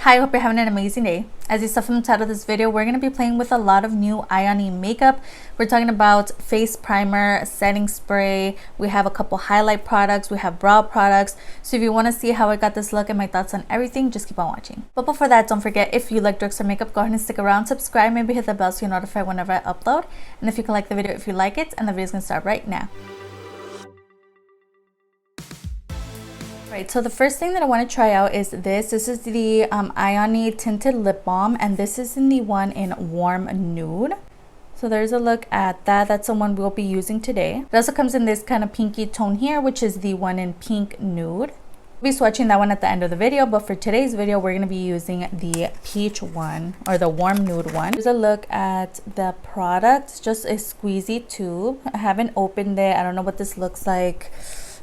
Hi, I hope you're having an amazing day. As you saw from the title of this video, we're going to be playing with a lot of new Ioni makeup. We're talking about face primer, setting spray. We have a couple highlight products. We have brow products. So if you want to see how I got this look and my thoughts on everything, just keep on watching. But before that, don't forget, if you like drugstore makeup, go ahead and stick around, subscribe, maybe hit the bell so you're notified whenever I upload. And if you can like the video if you like it, and the video's going to start right now. Right, so the first thing that I want to try out is this. This is the Ioni tinted lip balm, and this is in the one in warm nude. So there's a look at that. That's the one we'll be using today. It also comes in this kind of pinky tone here, which is the one in pink nude. We'll be swatching that one at the end of the video, but for today's video, we're going to be using the peach one, or the warm nude one. Here's a look at the product. It's just a squeezy tube. I haven't opened it. I don't know what this looks like.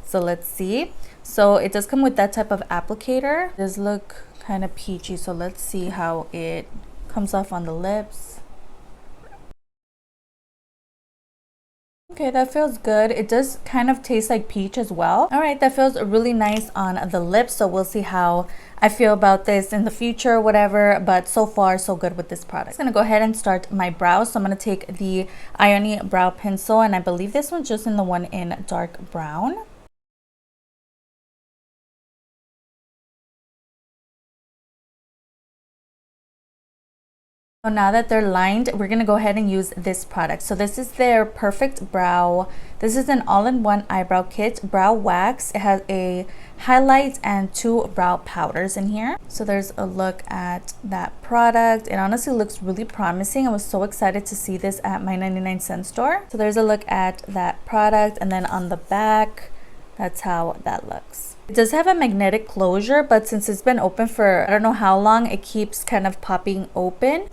So let's see. So it does come with that type of applicator. It does look kind of peachy. So let's see how it comes off on the lips. Okay, that feels good. It does kind of taste like peach as well. All right, that feels really nice on the lips. So we'll see how I feel about this in the future or whatever. But so far, so good with this product. I'm going to go ahead and start my brows. So I'm going to take the Ioni brow pencil. And I believe this one's just in the one in dark brown. So now that they're lined, we're going to go ahead and use this product. So this is their Perfect Brow. This is an all-in-one eyebrow kit, brow wax. It has a highlight and 2 brow powders in here. So there's a look at that product. It honestly looks really promising. I was so excited to see this at my 99-cent store. So there's a look at that product, and then on the back, that's how that looks. It does have a magnetic closure, but since it's been open for I don't know how long, it keeps kind of popping open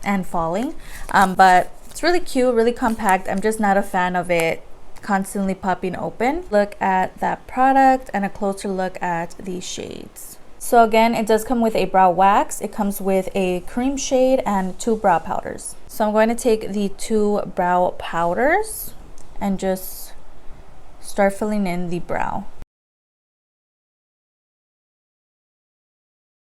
and falling. But it's really cute, really compact. I'm just not a fan of it constantly popping open. Look at that product and a closer look at these shades. So again, it does come with a brow wax. It comes with a cream shade and 2 brow powders. So I'm going to take the 2 brow powders and just start filling in the brow.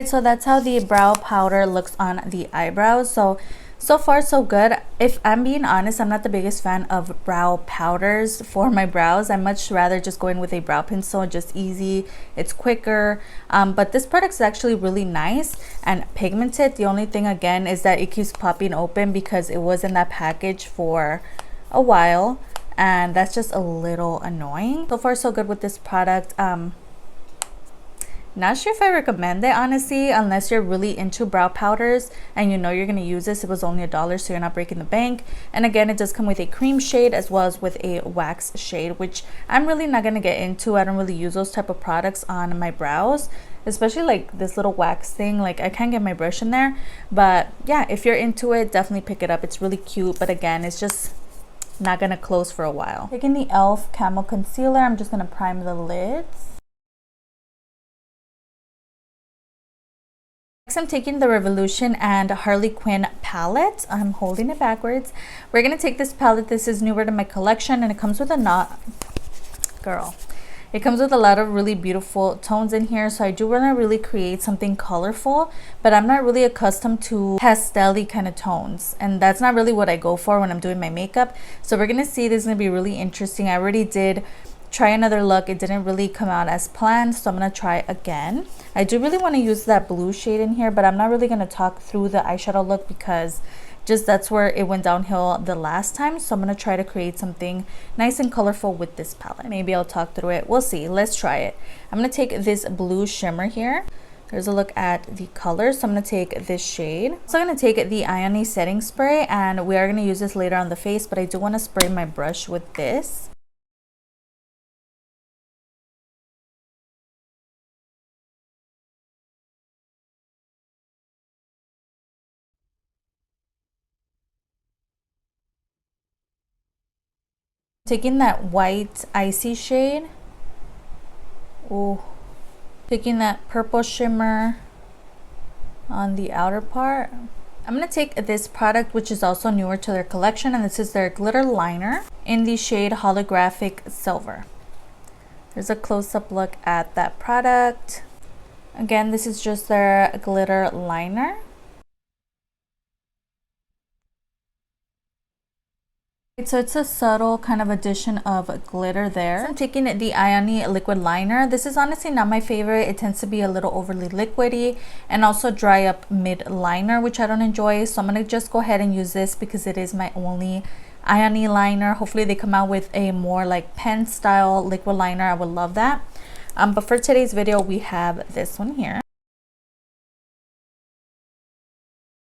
So that's how the brow powder looks on the eyebrows. So far so good. If I'm being honest, I'm not the biggest fan of brow powders for my brows. I much rather just go in with a brow pencil, just easy. It's quicker. But this product is actually really nice and pigmented. The only thing again is that it keeps popping open because it was in that package for a while, and that's just a little annoying. So far so good with this product. Not sure if I recommend it, honestly, unless you're really into brow powders and you know you're going to use this. It was only $1, so you're not breaking the bank. And again, it does come with a cream shade as well as with a wax shade, which I'm really not going to get into. I don't really use those type of products on my brows, especially like this little wax thing. Like, I can't get my brush in there. But yeah, if you're into it, definitely pick it up. It's really cute, but again, it's just not going to close for a while. Taking the e.l.f. Camo Concealer, I'm just going to prime the lids. Next, I'm taking the Revolution and Harley Quinn palette. I'm holding it backwards. We're going to take this palette. This is newer to my collection, and it comes with a It comes with a lot of really beautiful tones in here. So I do want to really create something colorful, but I'm not really accustomed to pastel-y kind of tones. And that's not really what I go for when I'm doing my makeup. So we're going to see. This is going to be really interesting. I already did try another look. It didn't really come out as planned, so I'm going to try again. I do really want to use that blue shade in here, but I'm not really going to talk through the eyeshadow look because just that's where it went downhill the last time. So I'm going to try to create something nice and colorful with this palette. Maybe I'll talk through it. We'll see. Let's try it. I'm going to take this blue shimmer here. There's a look at the color. So I'm going to take this shade. So I'm going to take the Ioni setting spray, and we are going to use this later on the face, but I do want to spray my brush with this. Taking that white icy shade. Oh, taking that purple shimmer on the outer part. I'm going to take this product, which is also newer to their collection, and this is their glitter liner in the shade Holographic Silver. There's a close-up look at that product. Again, this is just their glitter liner. So it's a subtle kind of addition of glitter there. So I'm taking the Ioni liquid liner. This is honestly not my favorite. It tends to be a little overly liquidy and also dry up mid liner, which I don't enjoy. So I'm going to just go ahead and use this because it is my only Ioni liner. Hopefully they come out with a more like pen style liquid liner. I would love that. But for today's video, we have this one here.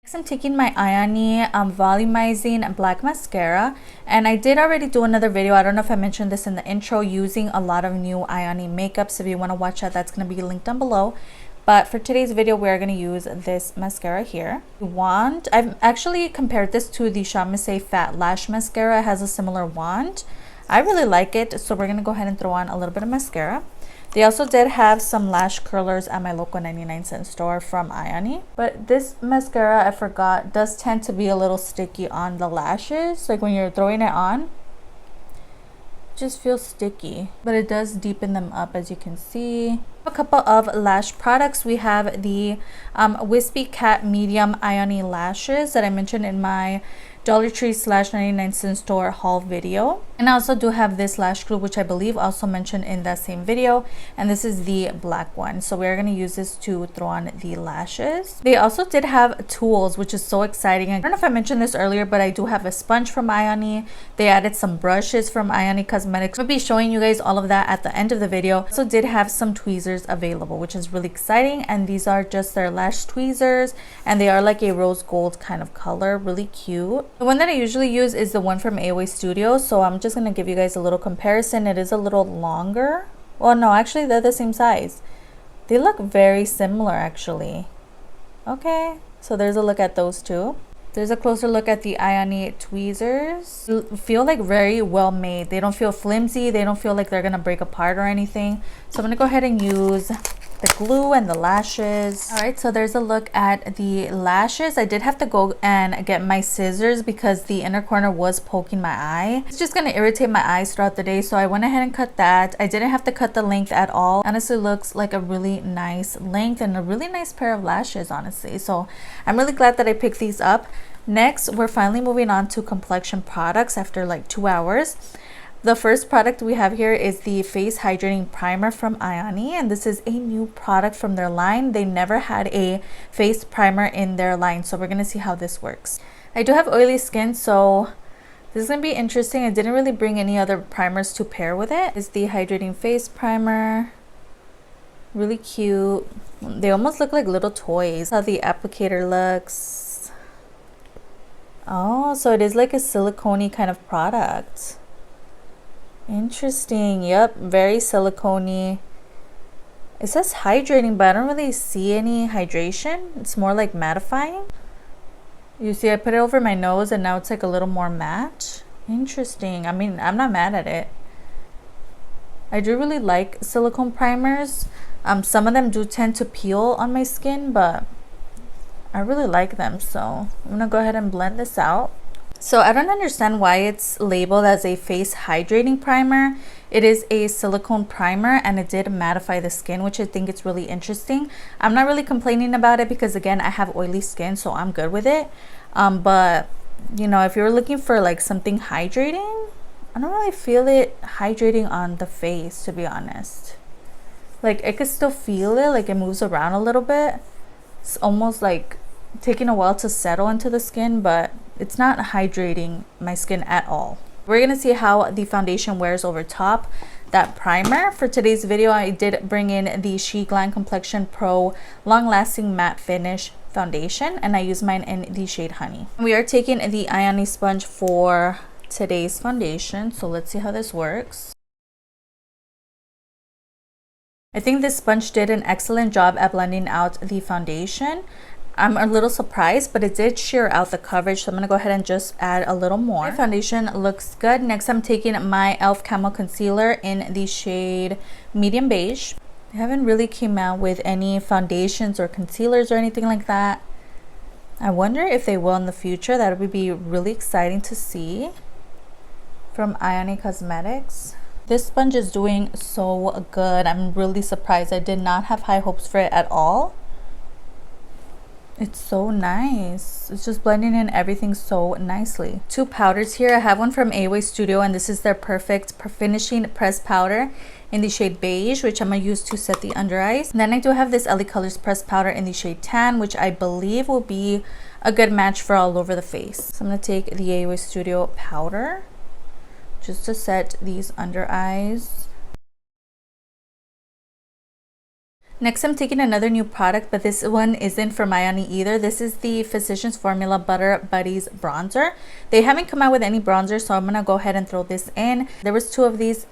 Next, I'm taking my Ioni Volumizing black mascara, and I did already do another video. I don't know if I mentioned this in the intro, using a lot of new Ioni makeups. If you want to watch that, that's going to be linked down below. But for today's video, we're going to use this mascara here. I've actually compared this to the Shame Fat Lash Mascara. It has a similar wand. I really like it, so we're going to go ahead and throw on a little bit of mascara. They also did have some lash curlers at my local 99-cent store from Ioni. But this mascara, I forgot, does tend to be a little sticky on the lashes. Like when you're throwing it on, it just feels sticky. But it does deepen them up, as you can see. A couple of lash products. We have the Wispy Cat Medium Ioni Lashes that I mentioned in my Dollar Tree / 99-cent store haul video. And I also do have this lash glue, which I believe also mentioned in that same video, and this is the black one. So we're going to use this to throw on the lashes. They also did have tools, which is so exciting. I don't know if I mentioned this earlier, but I do have a sponge from Ioni. They added some brushes from Ioni Cosmetics. I'll be showing you guys all of that at the end of the video. Also did have some tweezers available, which is really exciting, and these are just their lash tweezers, and they are like a rose gold kind of color, really cute. The one that I usually use is the one from AOA Studios, so I'm just going to give you guys a little comparison. It is a little longer. Well, no, actually they're the same size. They look very similar actually. Okay, so there's a look at those two. There's a closer look at the Ioni tweezers. They feel like very well made. They don't feel flimsy. They don't feel like they're gonna break apart or anything. So I'm gonna go ahead and use the glue and the lashes. All right, so there's a look at the lashes. I did have to go and get my scissors because the inner corner was poking my eye. It's just gonna irritate my eyes throughout the day, so I went ahead and cut that. I didn't have to cut the length at all. Honestly, looks like a really nice length and a really nice pair of lashes, honestly. So I'm really glad that I picked these up. Next, we're finally moving on to complexion products after like 2 hours. The first product we have here is the Face Hydrating Primer from Ioni, and this is a new product from their line. They never had a face primer in their line, so we're gonna see how this works. I do have oily skin, so this is gonna be interesting. I didn't really bring any other primers to pair with it. It's the Hydrating Face Primer. Really cute. They almost look like little toys. How the applicator looks. Oh, so it is like a silicone-y kind of product. Interesting. Yep, very silicone-y. It says hydrating, but I don't really see any hydration. It's more like mattifying. You see, I put it over my nose and now it's like a little more matte. Interesting. I mean, I'm not mad at it. I do really like silicone primers. Some of them do tend to peel on my skin, but I really like them. So I'm gonna go ahead and blend this out. So I don't understand why it's labeled as a face hydrating primer. It is a silicone primer and it did mattify the skin, which I think is really interesting. I'm not really complaining about it because again, I have oily skin, so I'm good with it. But you know, if you're looking for like something hydrating, I don't really feel it hydrating on the face, to be honest. Like I could still feel it, like it moves around a little bit. It's almost like taking a while to settle into the skin, but it's not hydrating my skin at all. We're gonna see how the foundation wears over top that primer. For today's video, I did bring in the SHEGLAM Complexion Pro Long Lasting Matte Finish Foundation, and I use mine in the shade Honey. We are taking the Ioni sponge for today's foundation, so let's see how this works. I think this sponge did an excellent job at blending out the foundation. I'm a little surprised, but it did sheer out the coverage, so I'm going to go ahead and just add a little more. My foundation looks good. Next, I'm taking my e.l.f. Camo Concealer in the shade Medium Beige. I haven't really came out with any foundations or concealers or anything like that. I wonder if they will in the future. That would be really exciting to see. From Ioni Cosmetics. This sponge is doing so good. I'm really surprised. I did not have high hopes for it at all. It's so nice. It's just blending in everything so nicely. Two powders here. I have one from Ioni Studio, and this is their Perfect Finishing Pressed Powder in the shade Beige, which I'm going to use to set the under eyes. And then I do have this LA Colors Pressed Powder in the shade Tan, which I believe will be a good match for all over the face. So I'm going to take the Ioni Studio powder just to set these under eyes. Next, I'm taking another new product, but this one isn't from Ioni either. This is the Physicians Formula Butter Buddies Bronzer. They haven't come out with any bronzer, so I'm going to go ahead and throw this in. There was two of these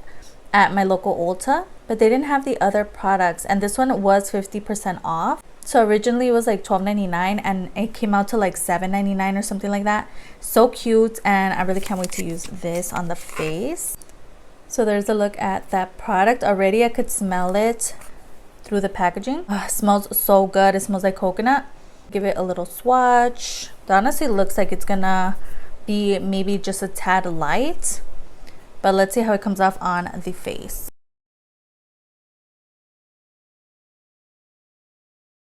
at my local Ulta, but they didn't have the other products, and this one was 50% off. So originally it was like $12.99 and it came out to like $7.99 or something like that. So cute, and I really can't wait to use this on the face. So there's a look at that product. Already I could smell it through the packaging. It smells so good. It smells like coconut. Give it a little swatch. It honestly looks like it's gonna be maybe just a tad light, but let's see how it comes off on the face.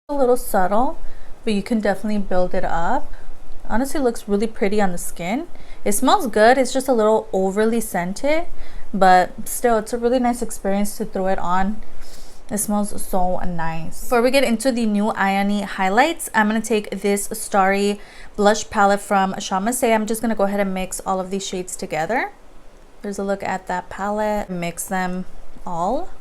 A little subtle, but you can definitely build it up. Honestly, looks really pretty on the skin. It smells good. It's just a little overly scented, but still, it's a really nice experience to throw it on. It smells so nice. Before we get into the new Ioni highlights, I'm going to take this Starry blush palette from Shawn Masay. I'm just going to go ahead and mix all of these shades together. There's a look at that palette. Mix them all.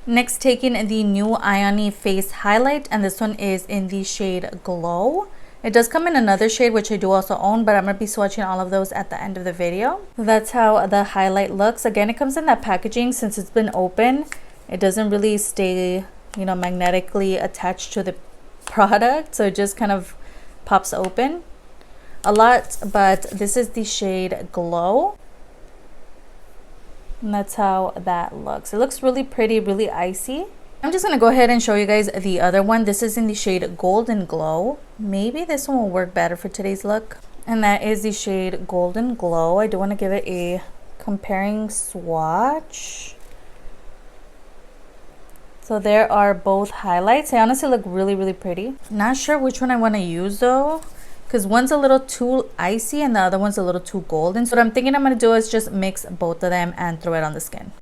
Next, taking the new Ioni face highlight, and this one is in the shade Glow. It does come in another shade, which I do also own, but I'm going to be swatching all of those at the end of the video. That's how the highlight looks. Again, it comes in that packaging. Since it's been open, it doesn't really stay, you know, magnetically attached to the product. So it just kind of pops open a lot. But this is the shade Glow. And that's how that looks. It looks really pretty, really icy. I'm just going to go ahead and show you guys the other one. This is in the shade Golden Glow. Maybe this one will work better for today's look. And that is the shade Golden Glow. I do want to give it a comparing swatch. So there are both highlights. They honestly look really, really pretty. Not sure which one I want to use though, because one's a little too icy and the other one's a little too golden. So what I'm thinking I'm going to do is just mix both of them and throw it on the skin.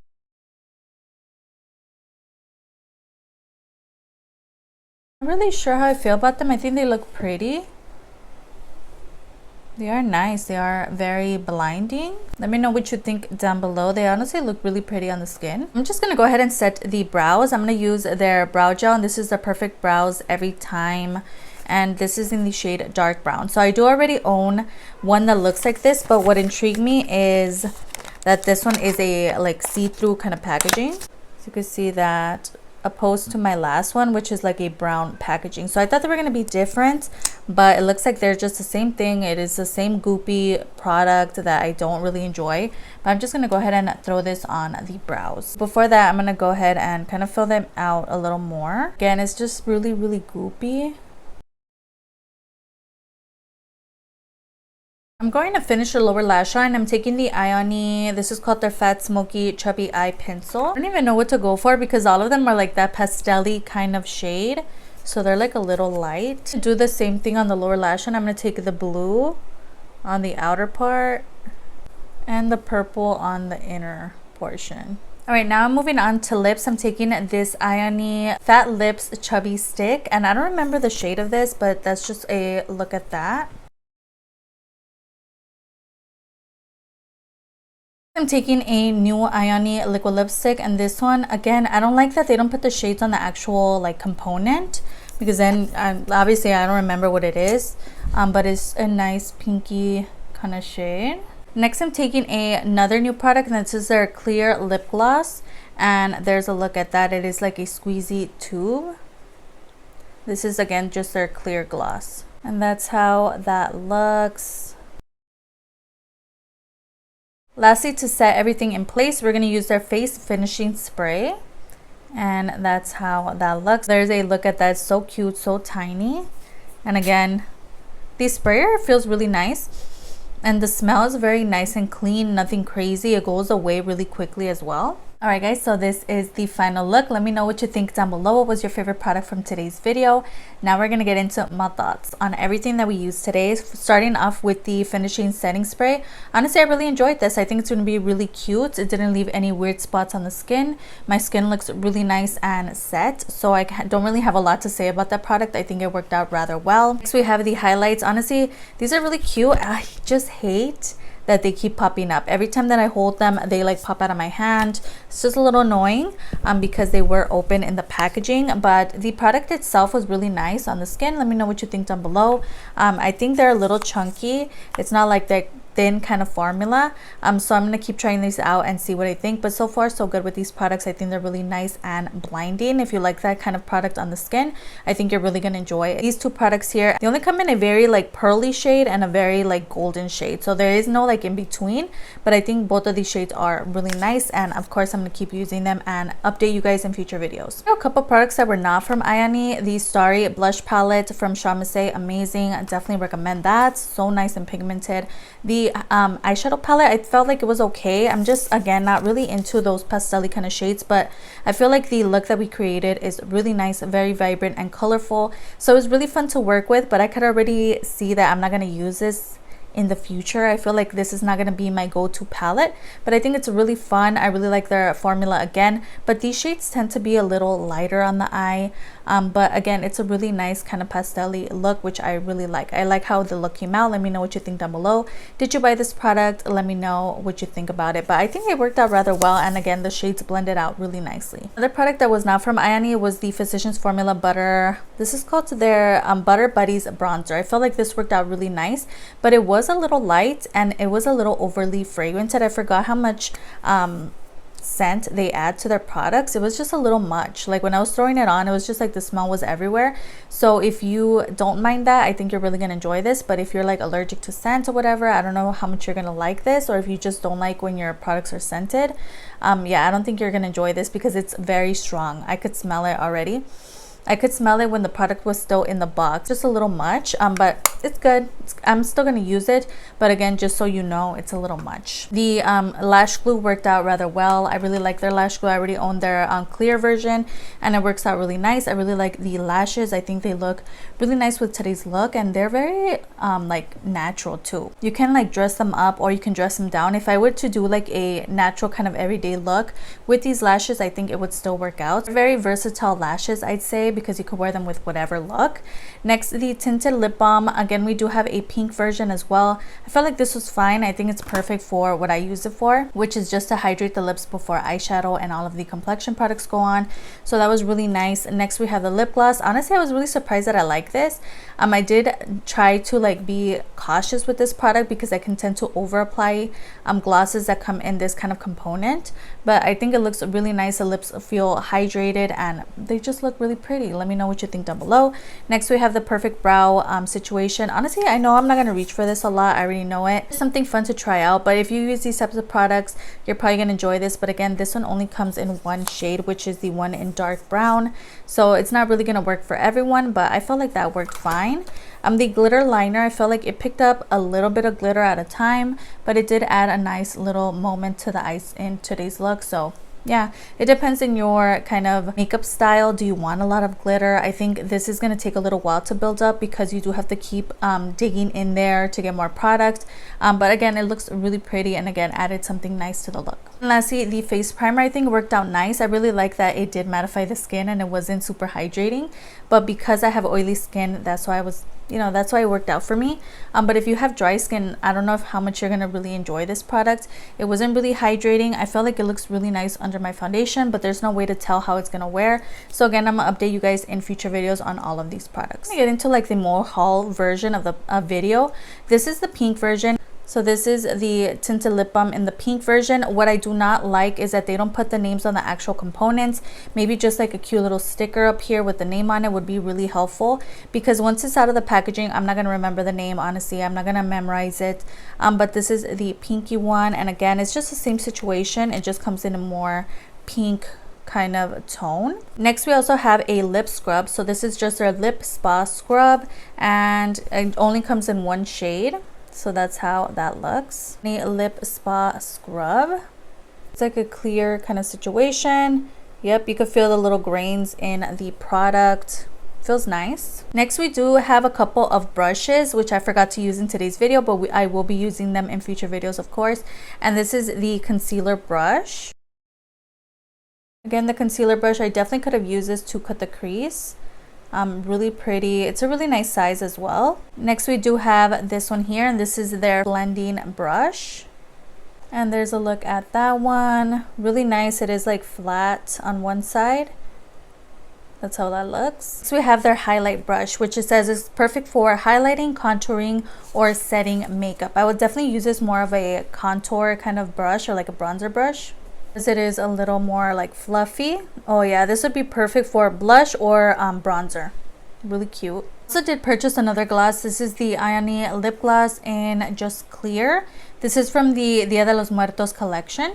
I'm not really sure how I feel about them. I think they look pretty. They are nice. They are very blinding. Let me know what you think down below. They honestly look really pretty on the skin. I'm just going to go ahead and set the brows. I'm going to use their brow gel, and this is the Perfect Brows Every Time. And this is in the shade Dark Brown. So I do already own one that looks like this, but what intrigued me is that this one is a like see-through kind of packaging. So you can see that, opposed to my last one, which is like a brown packaging. So I thought they were going to be different, but it looks like they're just the same thing. It is the same goopy product that I don't really enjoy, but I'm just going to go ahead and throw this on the brows. Before that, I'm going to go ahead and kind of fill them out a little more. Again, it's just really, really goopy. I'm going to finish the lower lash line. I'm taking the Ioni, this is called their Fat Smoky Chubby Eye Pencil. I don't even know what to go for because all of them are like that pastel-y kind of shade. So they're like a little light. To do the same thing on the lower lash line, I'm going to take the blue on the outer part and the purple on the inner portion. Alright, now I'm moving on to lips. I'm taking this Ioni Fat Lips Chubby Stick. And I don't remember the shade of this, but that's just a look at that. I'm taking a new Ioni liquid lipstick, and this one, again, I don't like that they don't put the shades on the actual like component, because then obviously I don't remember what it is, but it's a nice pinky kind of shade. Next, I'm taking another new product, and this is their clear lip gloss, and there's a look at that. It is like a squeezy tube. This is again just their clear gloss, and that's how that looks. Lastly, to set everything in place, we're going to use their face finishing spray, and that's how that looks. There's a look at that. It's so cute, so tiny, and again, The sprayer feels really nice, and the smell is very nice and clean, nothing crazy. It goes away really quickly as well. Alright guys, so this is the final look. Let me know what you think down below. What was your favorite product from today's video? Now we're going to get into my thoughts on everything that we used today. Starting off with the finishing setting spray. Honestly, I really enjoyed this. I think it's going to be really cute. It didn't leave any weird spots on the skin. My skin looks really nice and set, so I don't really have a lot to say about that product. I think it worked out rather well. Next we have the highlights. Honestly, these are really cute. I just hate that they keep popping up. Every time that I hold them, they like pop out of my hand. It's just a little annoying because they were open in the packaging, but the product itself was really nice on the skin. Let me know what you think down below. I think they're a little chunky. It's not like that thin kind of formula, so I'm gonna keep trying these out and see what I think, but so far so good with these products. I think they're really nice and blinding. If you like that kind of product on the skin, I think you're really gonna enjoy it. These two products here, they only come in a very like pearly shade and a very like golden shade, so there is no like in between, but I think both of these shades are really nice, and of course I'm gonna keep using them and update you guys in future videos. A couple products that were not from Ioni. The Starry blush palette from Charmace, amazing. I definitely recommend that. So nice and pigmented. The eyeshadow palette, I felt like it was okay. I'm just again not really into those pastel-y kind of shades, but I feel like the look that we created is really nice, very vibrant and colorful, so it was really fun to work with. But I could already see that I'm not going to use this in the future. I feel like this is not going to be my go-to palette, but I think it's really fun. I really like their formula again, but these shades tend to be a little lighter on the eye, but again, it's a really nice kind of pastel-y look, which I really like. I like how the look came out. Let me know what you think down below. Did you buy this product? Let me know what you think about it, but I think it worked out rather well, and again, the shades blended out really nicely. Another product that was not from Ioni was the Physicians Formula Butter. This is called their Butter Buddies bronzer. I felt like this worked out really nice, but it was a little light and it was a little overly fragranted. I forgot how much scent they add to their products. It was just a little much. Like when I was throwing it on, it was just like the smell was everywhere. So if you don't mind that, I think you're really gonna enjoy this. But if you're like allergic to scent or whatever, I don't know how much you're gonna like this, or if you just don't like when your products are scented, yeah, I don't think you're gonna enjoy this because it's very strong. I could smell it already. I could smell it when the product was still in the box. Just a little much, but it's good. I'm still going to use it, but again, just so you know, it's a little much. The lash glue worked out rather well. I really like their lash glue. I already own their clear version, and it works out really nice. I really like the lashes. I think they look really nice with today's look, and they're very like natural too. You can like dress them up or you can dress them down. If I were to do like a natural kind of everyday look with these lashes, I think it would still work out. Very versatile lashes, I'd say, because you could wear them with whatever look. Next, the tinted lip balm. Again, we do have a pink version as well. I felt like this was fine. I think it's perfect for what I use it for, which is just to hydrate the lips before eyeshadow and all of the complexion products go on. So that was really nice. Next, we have the lip gloss. Honestly, I was really surprised that I like this. I did try to like be cautious with this product because I can tend to over apply glosses that come in this kind of component, but I think it looks really nice. The lips feel hydrated and they just look really pretty. Let me know what you think down below. Next, we have the perfect brow situation. Honestly, I know I'm not going to reach for this a lot. I already know it. It's something fun to try out, but if you use these types of products, you're probably going to enjoy this. But again, this one only comes in one shade, which is the one in dark brown, so it's not really going to work for everyone, but I felt like that worked fine. The glitter liner, I felt like it picked up a little bit of glitter at a time, but it did add a nice little moment to the eyes in today's look. So yeah, it depends on your kind of makeup style. Do you want a lot of glitter? I think this is going to take a little while to build up because you do have to keep digging in there to get more product, but again, it looks really pretty, and again, added something nice to the look. And lastly, the face primer, I think worked out nice. I really like that it did mattify the skin and it wasn't super hydrating, but because I have oily skin, that's why I was, that's why it worked out for me. But if you have dry skin, I don't know how much you're gonna really enjoy this product. It wasn't really hydrating. I felt like it looks really nice under my foundation, but there's no way to tell how it's gonna wear. So again, I'm gonna update you guys in future videos on all of these products. I'm gonna get into like the more haul version of the video. This is the pink version. So this is the tinted lip balm in the pink version. What I do not like is that they don't put the names on the actual components. Maybe just like a cute little sticker up here with the name on it would be really helpful, because once it's out of the packaging, I'm not going to remember the name. Honestly, I'm not going to memorize it. But this is the pinky one, and again, it's just the same situation. It just comes in a more pink kind of tone. Next, we also have a lip scrub. So this is just our lip spa scrub, and it only comes in one shade. So that's how that looks. A lip spa scrub. It's like a clear kind of situation. Yep, you can feel the little grains in the product. Feels nice. Next, we do have a couple of brushes, which I forgot to use in today's video, but I will be using them in future videos, of course. And this is the concealer brush. Again, the concealer brush, I definitely could have used this to cut the crease. Really pretty. It's a really nice size as well. Next, we do have this one here, and this is their blending brush. And there's a look at that one. Really nice. It is like flat on one side. That's how that looks. So we have their highlight brush, which it says is perfect for highlighting, contouring, or setting makeup. I would definitely use this more of a contour kind of brush, or like a bronzer brush, as it is a little more like fluffy. Oh yeah, this would be perfect for blush or bronzer. Really cute. Also did purchase another gloss. This is the Ioni lip gloss in Just Clear. This is from the Dia de los Muertos collection.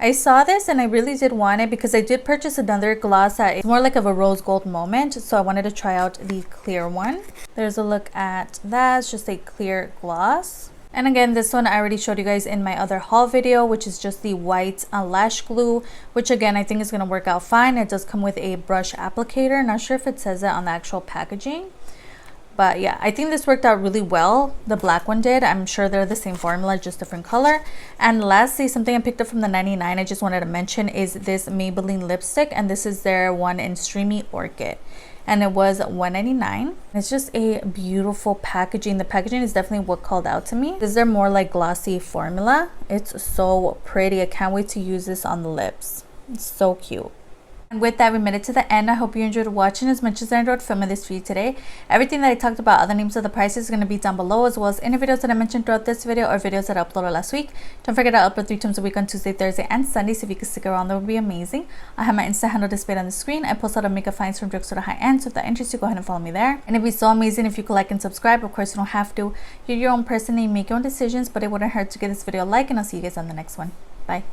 I saw this and I really did want it because I did purchase another gloss that is more like of a rose gold moment, so I wanted to try out the clear one. There's a look at that. It's just a clear gloss. And again, this one I already showed you guys in my other haul video, which is just the white lash glue, which again I think is going to work out fine. It does come with a brush applicator. Not sure if it says it on the actual packaging, but yeah, I think this worked out really well. The black one did. I'm sure they're the same formula, just different color. And lastly, something I picked up from the 99 I just wanted to mention is this Maybelline lipstick, and this is their one in Streamy Orchid, and it was $1.99. It's just a beautiful packaging. The packaging is definitely what called out to me. This is their more like glossy formula. It's so pretty. I can't wait to use this on the lips. It's so cute. And with that, we made it to the end. I hope you enjoyed watching as much as I enjoyed filming this for you today. Everything that I talked about, other names of the prices, is going to be down below, as well as any videos that I mentioned throughout this video or videos that I uploaded last week. Don't forget I upload 3 times a week on Tuesday, Thursday, and Sunday, so if you could stick around, that would be amazing. I have my Insta handle displayed on the screen. I post a lot of makeup finds from drugstore to high-end, so if that interests you, go ahead and follow me there. And it'd be so amazing if you could like and subscribe. Of course, you don't have to. You're your own person and you make your own decisions, but it wouldn't hurt to give this video a like, and I'll see you guys on the next one. Bye.